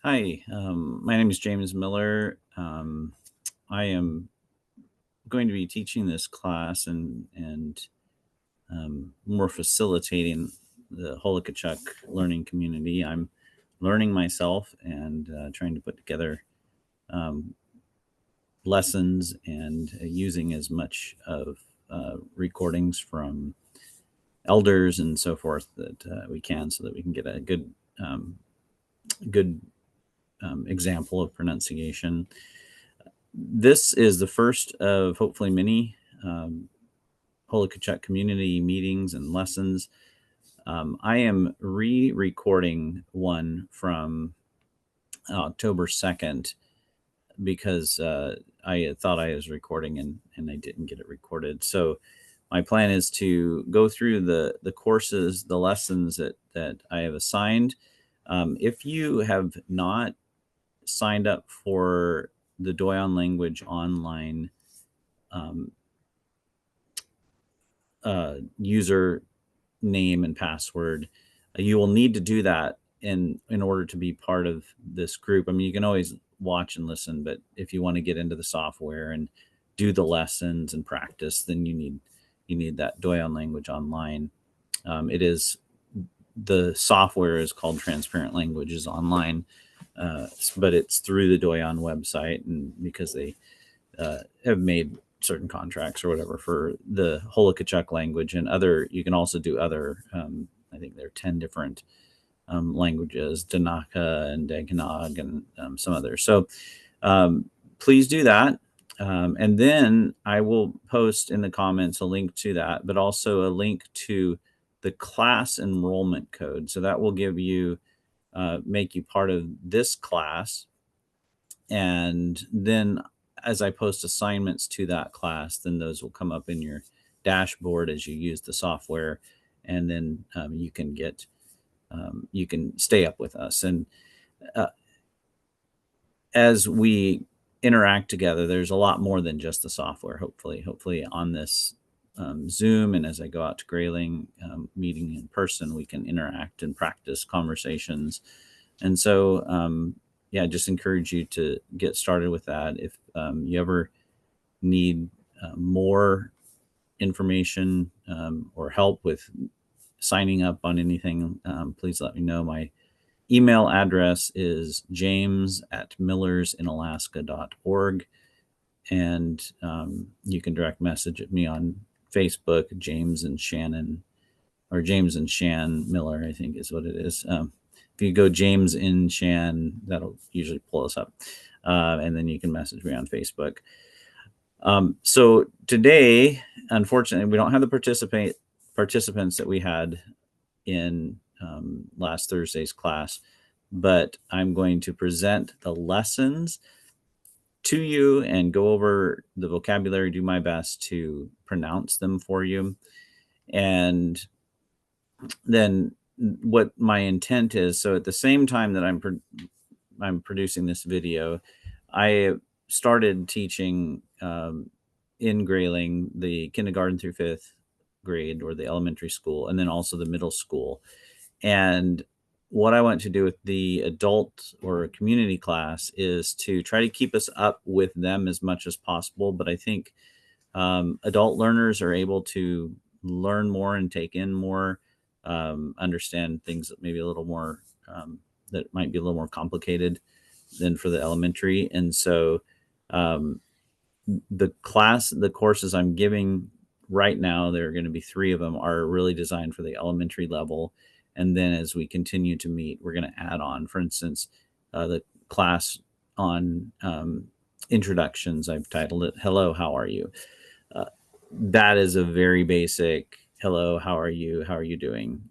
Hi, my name is James Miller. I am going to be teaching this class and more facilitating the Holikachuk learning community. I'm learning myself and trying to put together um, lessons and using as much of recordings from elders and so forth that we can, so that we can get a good example of pronunciation. This is the first of hopefully many Holikachuk community meetings and lessons. I am re-recording one from October 2nd because I thought I was recording and I didn't get it recorded. So my plan is to go through the courses, the lessons that I have assigned. If you have not signed up for the Doyon Language Online um, user name and password, you will need to do that in order to be part of this group. I mean, you can always watch and listen, but if you want to get into the software and do the lessons and practice, then you need that Doyon Language Online. It is the software is called Transparent Languages Online, but it's through the Doyon website, and because they have made certain contracts or whatever for the Holikachuk language and other. You can also do other. I think there are 10 different languages, Danaka and Daganag and some others. So please do that. And then I will post in the comments a link to that, but also a link to the class enrollment code. So that will give you, make you part of this class. And then as I post assignments to that class, then those will come up in your dashboard as you use the software. And then you can stay up with us. And uh, as we interact together, there's a lot more than just the software. Hopefully on this Zoom, and as I go out to Grayling, meeting in person, we can interact and practice conversations. And so, yeah, just encourage you to get started with that. If you ever need more information or help with signing up on anything, please let me know. My email address is james@millersinalaska.org. And you can direct message me on Facebook, James and Shannon, or James and Shan Miller, I think is what it is. If you go James in Shan, that'll usually pull us up. And then you can message me on Facebook. So today, unfortunately, we don't have the participants that we had in last Thursday's class, but I'm going to present the lessons to you and go over the vocabulary, do my best to pronounce them for you. And then what my intent is, so at the same time that I'm producing this video, I started teaching in Grayling the kindergarten through 5th grade, or the elementary school, and then also the middle school. And what I want to do with the adult or community class is to try to keep us up with them as much as possible. But I think adult learners are able to learn more and take in more, understand things that maybe a little more, that might be a little more complicated than for the elementary. And so um, the courses I'm giving right now, there are going to be 3 of them, are really designed for the elementary level. And then as we continue to meet, we're going to add on, for instance, the class on introductions, I've titled it Hello, How Are You? That is a very basic hello, how are you doing?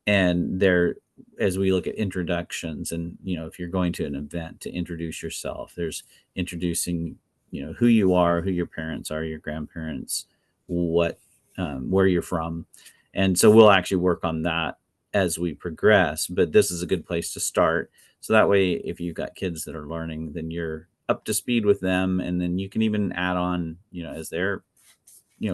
And there, as we look at introductions, and if you're going to an event, to introduce yourself, there's introducing who you are, who your parents are, your grandparents, what where you're from. And so we'll actually work on that as we progress, but this is a good place to start. So that way, if you've got kids that are learning, then you're up to speed with them, and then you can even add on, as they're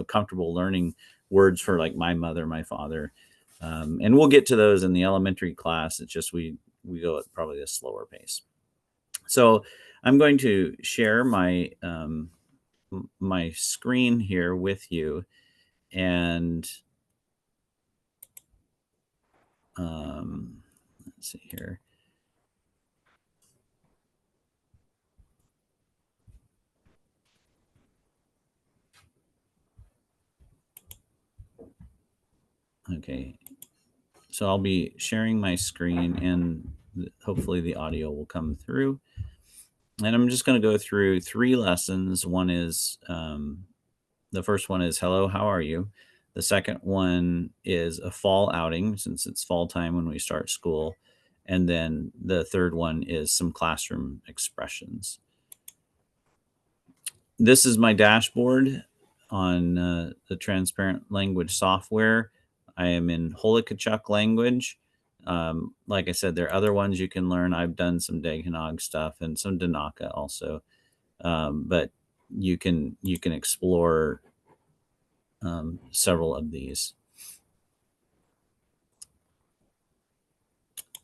comfortable learning words for, like, my mother, my father. And we'll get to those in the elementary class. It's just we we go at probably a slower pace. So I'm going to share my my screen here with you, and let's see here. Okay, so I'll be sharing my screen, and hopefully the audio will come through. And I'm just going to go through 3 lessons. One is the first one is hello, how are you? The second one is a fall outing, since it's fall time when we start school. And then the third one is some classroom expressions. This is my dashboard on the transparent language software. I am in Holikachuk language. Like I said, there are other ones you can learn. I've done some Dagenhog stuff and some Danaka also, but you can explore several of these.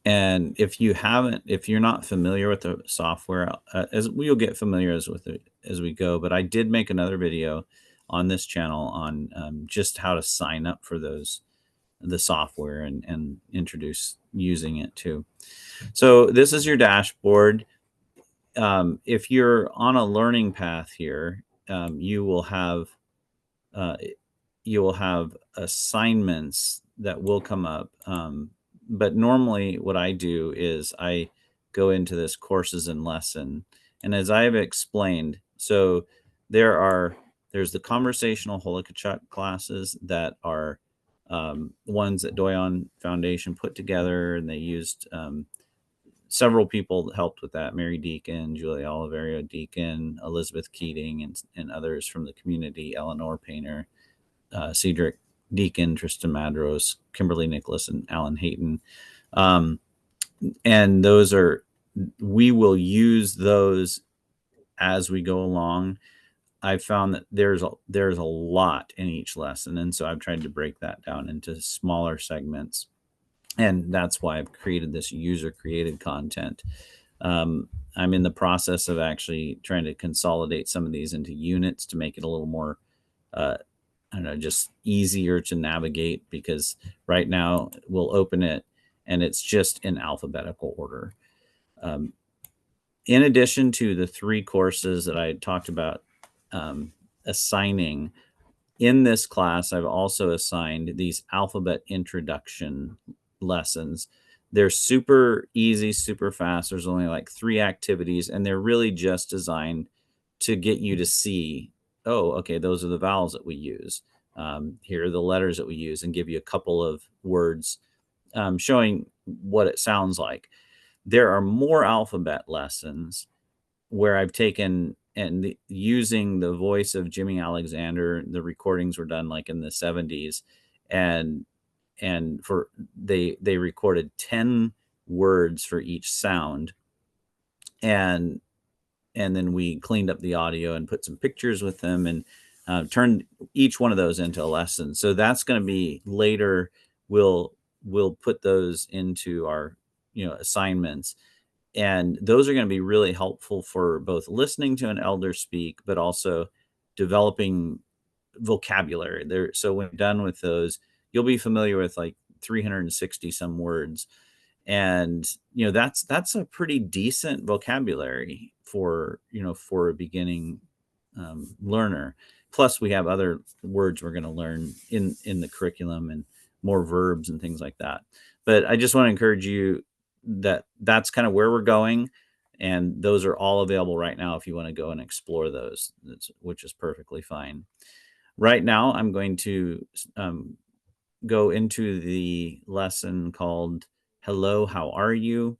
And if you're not familiar with the software, as we'll get familiar with it as we go, but I did make another video on this channel on just how to sign up for the software and introduce using it too. So this is your dashboard. If you're on a learning path here, you will have assignments that will come up. But normally what I do is I go into this courses and lesson. And as I have explained, so there's the conversational Holikachuk classes that are ones that Doyon Foundation put together, and they used several people helped with that. Mary Deacon, Julia Oliverio Deacon, Elizabeth Keating, and others from the community, Eleanor Painter, Cedric Deacon, Tristan Madros, Kimberly Nicholas, and Alan Hayton. And we will use those as we go along. I've found that there's a lot in each lesson, and so I've tried to break that down into smaller segments. And that's why I've created this user-created content. I'm in the process of actually trying to consolidate some of these into units to make it a little more I don't know, just easier to navigate, because right now we'll open it and it's just in alphabetical order. In addition to the 3 courses that I talked about assigning, in this class, I've also assigned these alphabet introduction lessons. They're super easy, super fast. There's only like 3 activities, and they're really just designed to get you to see, oh, okay, those are the vowels that we use. Here are the letters that we use, and give you a couple of words showing what it sounds like. There are more alphabet lessons where I've taken and using the voice of Jimmy Alexander. The recordings were done like in the 70s, and for they recorded 10 words for each sound, and then we cleaned up the audio and put some pictures with them, and turned each one of those into a lesson. So that's going to be later. We'll put those into our assignments, and those are going to be really helpful for both listening to an elder speak, but also developing vocabulary there. So when done with those, you'll be familiar with like 360 some words, and that's a pretty decent vocabulary for a beginning learner. Plus we have other words we're going to learn in the curriculum, and more verbs and things like that. But I just want to encourage you that that's kind of where we're going, and those are all available right now if you want to go and explore those, which is perfectly fine. Right now I'm going to go into the lesson called hello, how are you?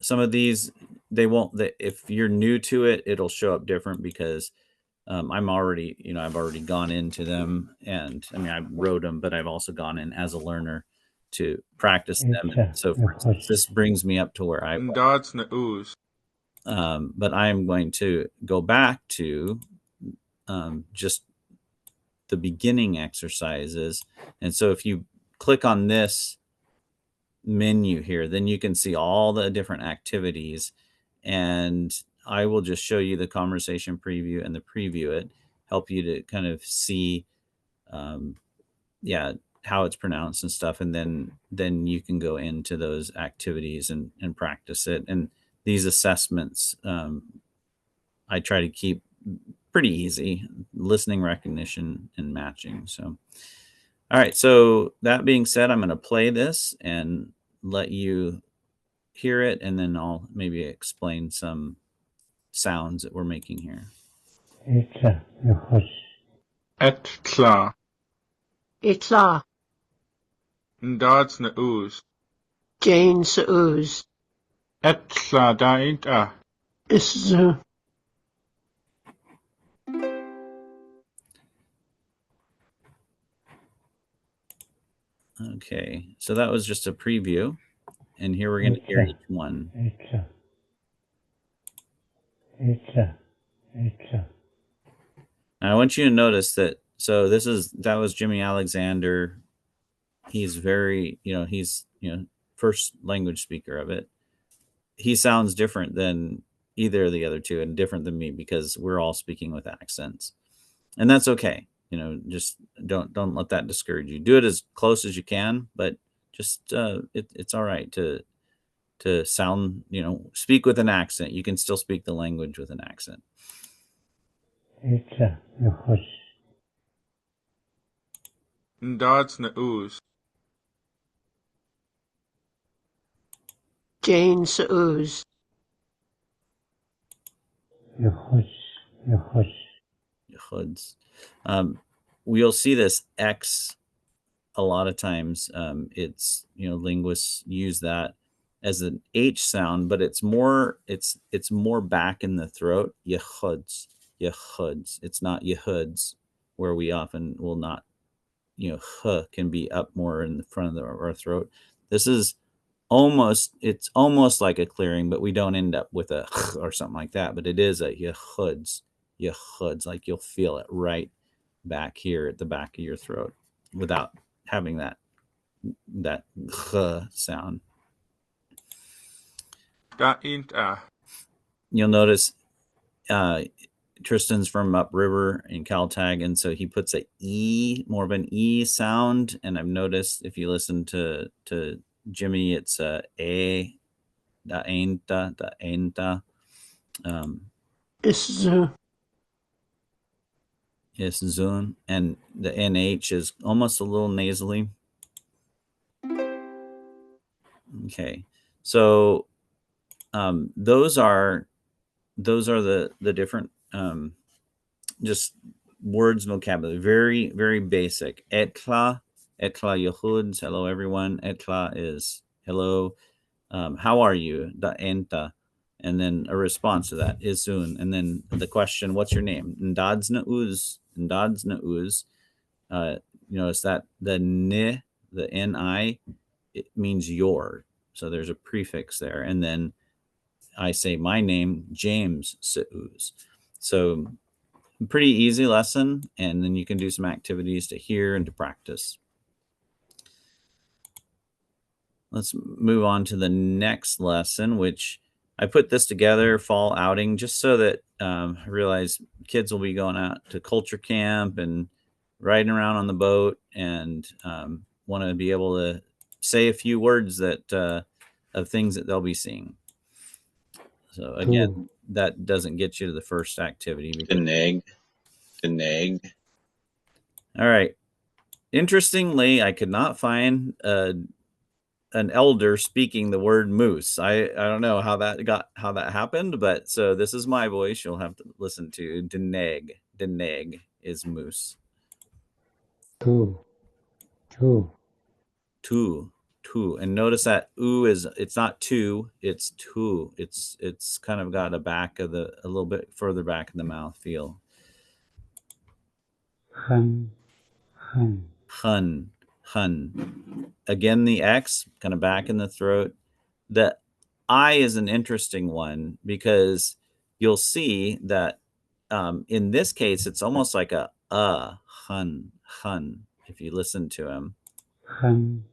Some of these, if you're new to it, it'll show up different, because I'm already, I've already gone into them, and I mean, I wrote them, but I've also gone in as a learner to practice them. And so for instance, this brings me up to where I was. But I am going to go back to just the beginning exercises. And so if you click on this menu here, then you can see all the different activities, and I will just show you the conversation preview and the preview it, help you to kind of see, how it's pronounced and stuff, and then you can go into those activities and practice it. And these assessments, I try to keep pretty easy: listening, recognition, and matching. So, all right. So that being said, I'm going to play this and let you hear it, and then I'll maybe explain some sounds that we're making here. Etla. Itla. Ndod's na ooze. Jane sa ooze. Etla daint Iszu. Okay, so that was just a preview, and here we're going to hear each one. Now, I want you to notice that. So that was Jimmy Alexander. He's very, he's first language speaker of it. He sounds different than either of the other two, and different than me, because we're all speaking with accents, and that's okay. Just don't let that discourage you. Do it as close as you can, but just it's all right to sound, speak with an accent. You can still speak the language with an accent. Ndod's na ooze. Jane sa ooze. Hoods. We'll see this X a lot of times. It's, linguists use that as an H sound, but it's more back in the throat. Yehuds. It's not yehoods, where we often will not, h can be up more in the front of our throat. This is it's almost like a clearing, but we don't end up with a or something like that. But it is a yehoods, like you'll feel it right back here at the back of your throat without having that sound. Daint You'll notice Tristan's from upriver in Caltag, and so he puts more of an E sound. And I've noticed if you listen to Jimmy, it's da ainta. Iszu. Is Zun, and the NH is almost a little nasally. Okay, so those are the different just words and vocabulary. Very, very basic. Etla Yehuds. Hello, everyone. Etla is hello. How are you? Da enta. And then a response to that is soon. And then the question, what's your name? Ndad's na uz. Notice that the ni, the ni, it means your. So there's a prefix there. And then I say my name, James Seuz. So pretty easy lesson. And then you can do some activities to hear and to practice. Let's move on to the next lesson, which I put this together, fall outing, just so that I realize kids will be going out to culture camp and riding around on the boat, and want to be able to say a few words that of things that they'll be seeing. So again, that doesn't get you to the first activity. The neg. All right. Interestingly, I could not find an elder speaking the word moose. I don't know how that happened, but so this is my voice. You'll have to listen to deneg. Deneg is moose. Two. And notice that it's not two, it's two. It's kind of got a little bit further back in the mouth feel. Hun. Again, the X kind of back in the throat. The I is an interesting one, because you'll see that in this case, it's almost like a hun, if you listen to him. Hun.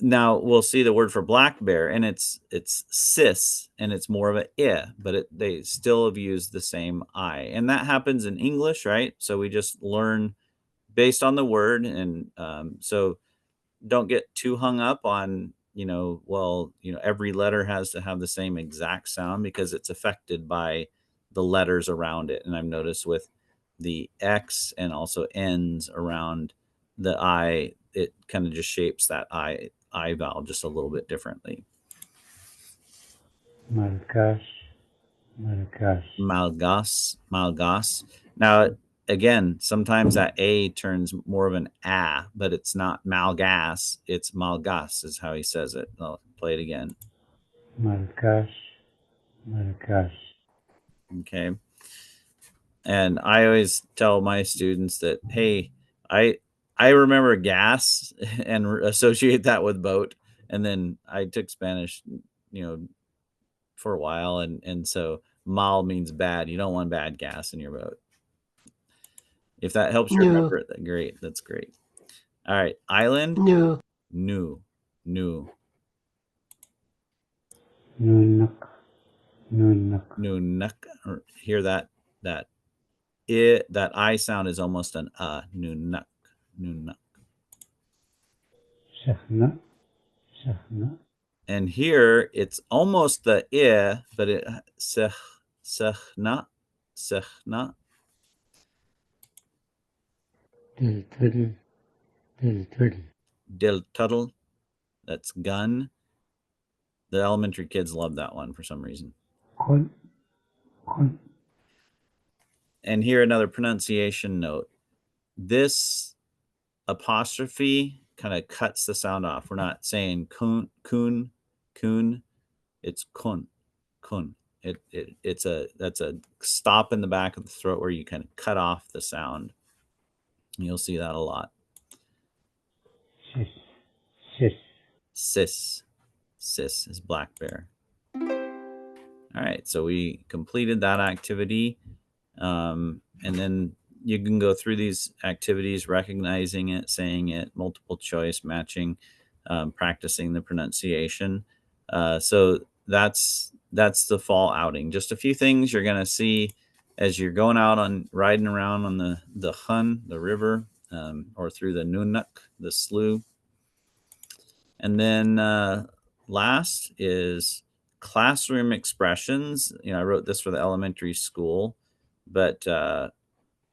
now we'll see the word for black bear, and it's cis, and it's more of a I, but they still have used the same I, and that happens in English, right? So we just learn based on the word, and so don't get too hung up on every letter has to have the same exact sound, because it's affected by the letters around it. And I've noticed with the X and also N's around the I, it kind of just shapes that I vowel just a little bit differently. Malgash. Malgas. Now, again, sometimes that A turns more of an A, but it's not Malgas. It's Malgas is how he says it. I'll play it again. Malgash. Okay. And I always tell my students that, hey, I remember gas and associate that with boat. And then I took Spanish, for a while. And so mal means bad. You don't want bad gas in your boat. If that helps you No. remember it, then great. That's great. All right. Island. No. New. Nunak. Hear that I sound is almost an nunak. Shahna. And here it's almost the I, but it sehna. Dil tuttle. That's gun. The elementary kids love that one for some reason. Kon. And here another pronunciation note. This apostrophe kind of cuts the sound off. We're not saying kun. It's kun. That's a stop in the back of the throat where you kind of cut off the sound. You'll see that a lot. Sis is black bear. All right, so we completed that activity, and then you can go through these activities, recognizing it, saying it, multiple choice, matching, practicing the pronunciation. So that's the fall outing. Just a few things you're going to see as you're going out on riding around on the Hun, the river, or through the Nunuk, the slough. And then last is classroom expressions. I wrote this for the elementary school, but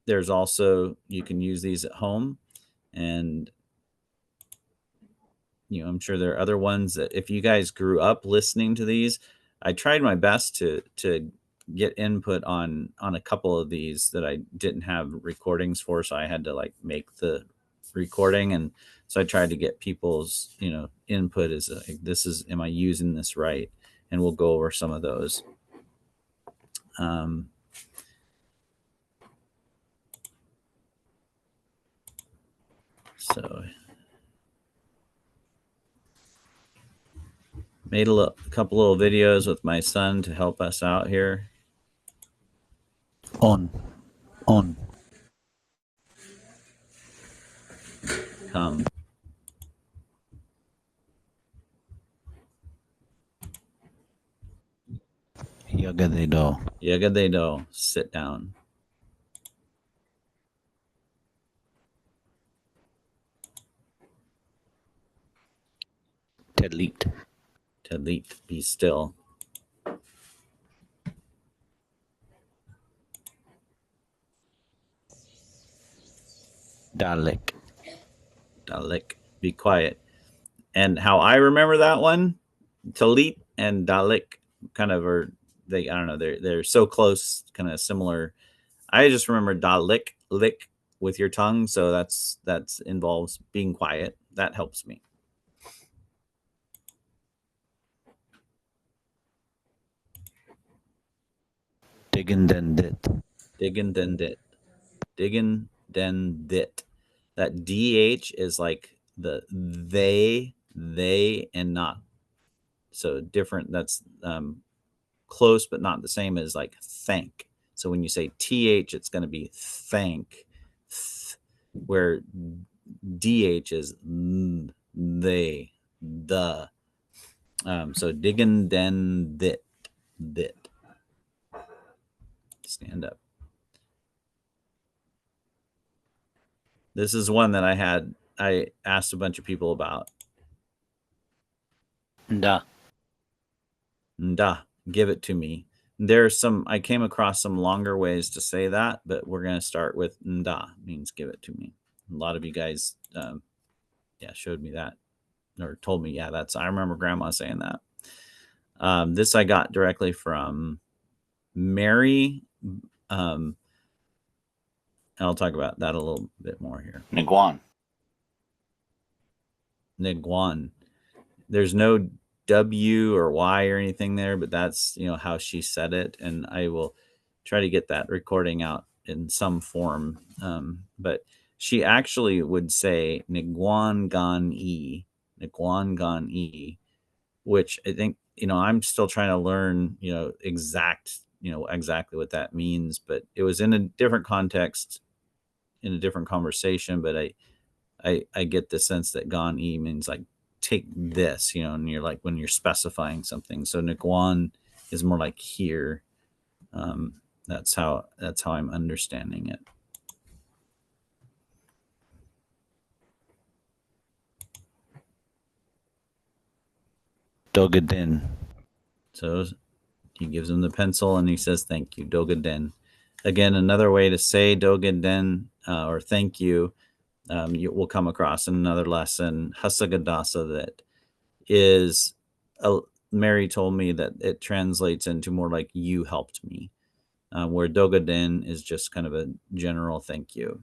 there's also, you can use these at home. And, I'm sure there are other ones that if you guys grew up listening to these, I tried my best to get input on a couple of these that I didn't have recordings for. So I had to make the recording. And so I tried to get people's, input as am I using this right? And we'll go over some of those. So made a couple little videos with my son to help us out here. On. Come. Yagadedo. Sit down. Delete. Be still. Dalek. Be quiet. And how I remember that one, Talit and Dalek kind of are, I don't know, they're so close, kind of similar. I just remember Dalek, lick with your tongue. So that's involves being quiet. That helps me. Diggin' then dit. That DH is like the they, and not. So different. That's close, but not the same as like thank. So when you say TH, it's going to be thank, where DH is they, the. So diggin den dit. Stand up. This is one that I asked a bunch of people about. Nda. Nda, give it to me. I came across some longer ways to say that, but we're going to start with nda, means give it to me. A lot of you guys, showed me that or told me, I remember grandma saying that. This I got directly from Mary. I'll talk about that a little bit more here. Niguan. Niguan. There's no W or Y or anything there, but that's how she said it, and I will try to get that recording out in some form. But she actually would say Niguan gan e, which I think I'm still trying to learn exactly what that means, but it was in a different context, in a different conversation. But I get the sense that gan e means like take this, and you're like when you're specifying something. So Niguan is more like here. That's how I'm understanding it. Dogadin. So he gives him the pencil and he says, thank you, Dogaden. Again, another way to say Dogaden or thank you, you will come across in another lesson, Hasagadasa, that is, Mary told me that it translates into more like you helped me, where Dogaden is just kind of a general thank you.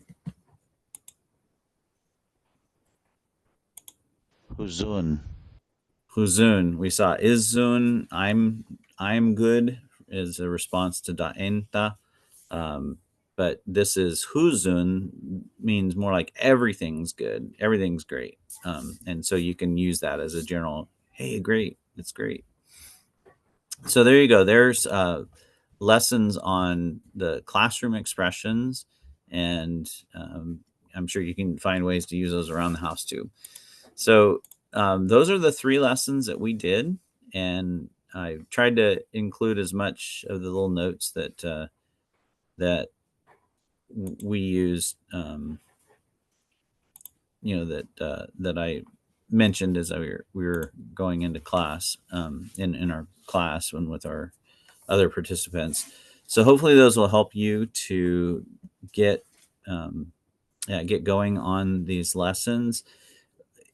Huzun. Huzun, we saw Izun, I'm good, is a response to Da'enta. But this is Huzun, means more like everything's good, everything's great. And so you can use that as a general, hey, great, it's great. So there you go. There's lessons on the classroom expressions, and I'm sure you can find ways to use those around the house too. So those are the 3 lessons that we did, and I tried to include as much of the little notes that we used, that I mentioned as we were going into class, in our class and with our other participants. So hopefully those will help you to get going on these lessons.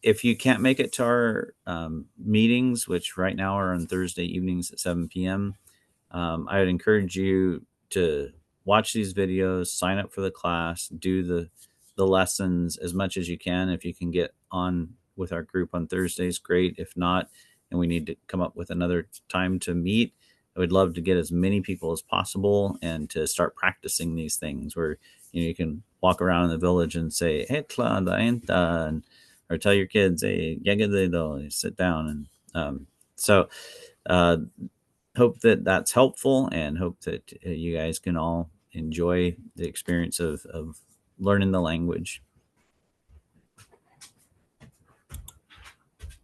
If you can't make it to our meetings, which right now are on Thursday evenings at 7 p.m., I would encourage you to watch these videos, sign up for the class, do the lessons as much as you can. If you can get on with our group on Thursdays, great. If not, and we need to come up with another time to meet, I would love to get as many people as possible and to start practicing these things where you can walk around in the village and say "Etla daenta," and or tell your kids, "Hey, sit down." And hope that that's helpful, and hope that you guys can all enjoy the experience of learning the language.